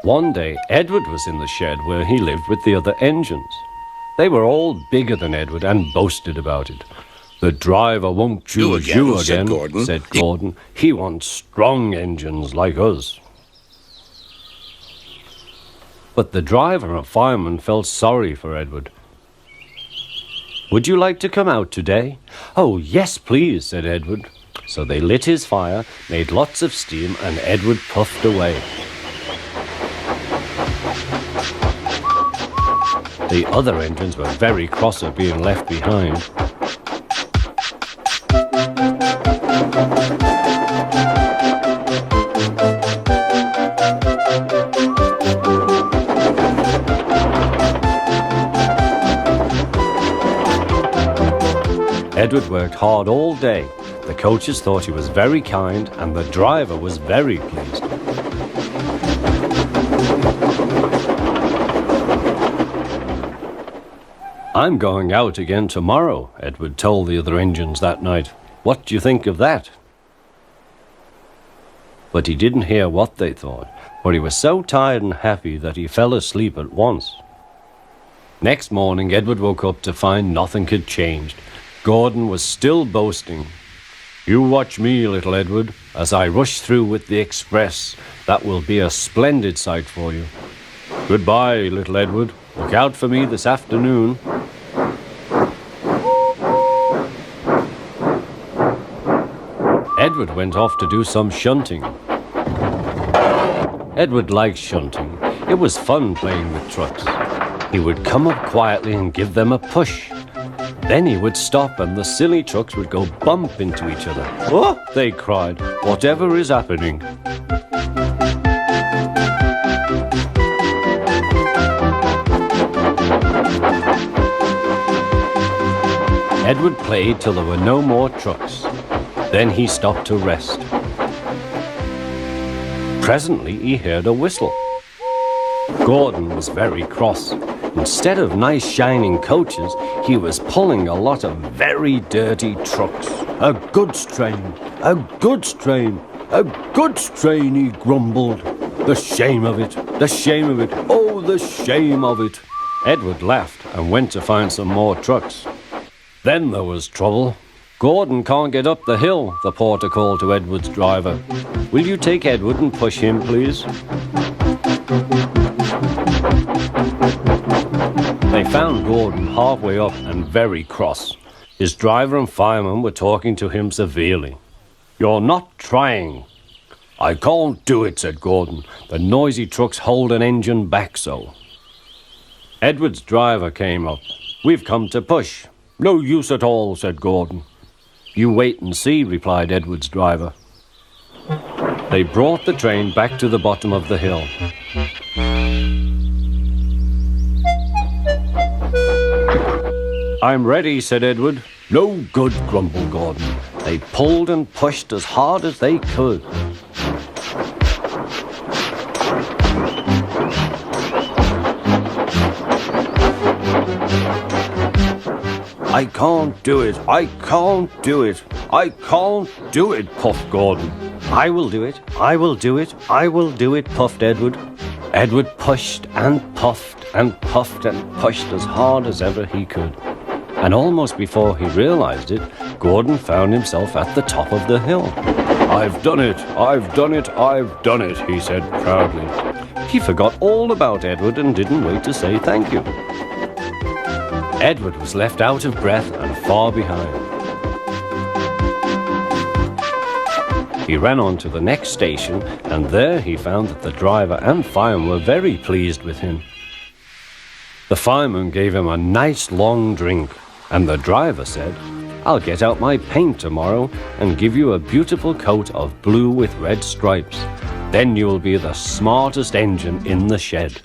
One day, Edward was in the shed where he lived with the other engines. They were all bigger than Edward and boasted about it. "The driver won't chew again," said Gordon. "He wants strong engines like us." But the driver and fireman felt sorry for Edward. "Would you like to come out today?" "Oh, yes, please," said Edward. So they lit his fire, made lots of steam, and Edward puffed away. The other engines were very cross at being left behind. Edward worked hard all day. The coaches thought he was very kind, and the driver was very pleased. "I'm going out again tomorrow," Edward told the other engines that night. "What do you think of that?" But he didn't hear what they thought, for he was so tired and happy that he fell asleep at once. Next morning, Edward woke up to find nothing had changed. Gordon was still boasting. "You watch me, little Edward, as I rush through with the express. That will be a splendid sight for you. Goodbye, little Edward. Look out for me this afternoon." Edward went off to do some shunting. Edward liked shunting. It was fun playing with trucks. He would come up quietly and give them a push. Then he would stop and the silly trucks would go bump into each other. "Oh!" they cried. "Whatever is happening?" Edward played till there were no more trucks. Then he stopped to rest. Presently he heard a whistle. Gordon was very cross. Instead of nice shining coaches, he was pulling a lot of very dirty trucks. "A goods train, a goods train, a goods train," he grumbled. "The shame of it, the shame of it, oh, the shame of it." Edward laughed and went to find some more trucks. Then there was trouble. "Gordon can't get up the hill," the porter called to Edward's driver. "Will you take Edward and push him, please?" They found Gordon halfway up and very cross. His driver and fireman were talking to him severely. "You're not trying." "I can't do it," said Gordon. "The noisy trucks hold an engine back so." Edward's driver came up. "We've come to push." "No use at all," said Gordon. "You wait and see," replied Edward's driver. They brought the train back to the bottom of the hill. "I'm ready," said Edward. "No good," grumbled Gordon. They pulled and pushed as hard as they could. "I can't do it, I can't do it, I can't do it," puffed Gordon. "I will do it, I will do it, I will do it," puffed Edward. Edward pushed and puffed and puffed and pushed as hard as ever he could. And almost before he realized it, Gordon found himself at the top of the hill. "I've done it, I've done it, I've done it," he said proudly. He forgot all about Edward and didn't wait to say thank you. Edward was left out of breath and far behind. He ran on to the next station, and there he found that the driver and fireman were very pleased with him. The fireman gave him a nice long drink, and the driver said, "I'll get out my paint tomorrow and give you a beautiful coat of blue with red stripes. Then you will be the smartest engine in the shed."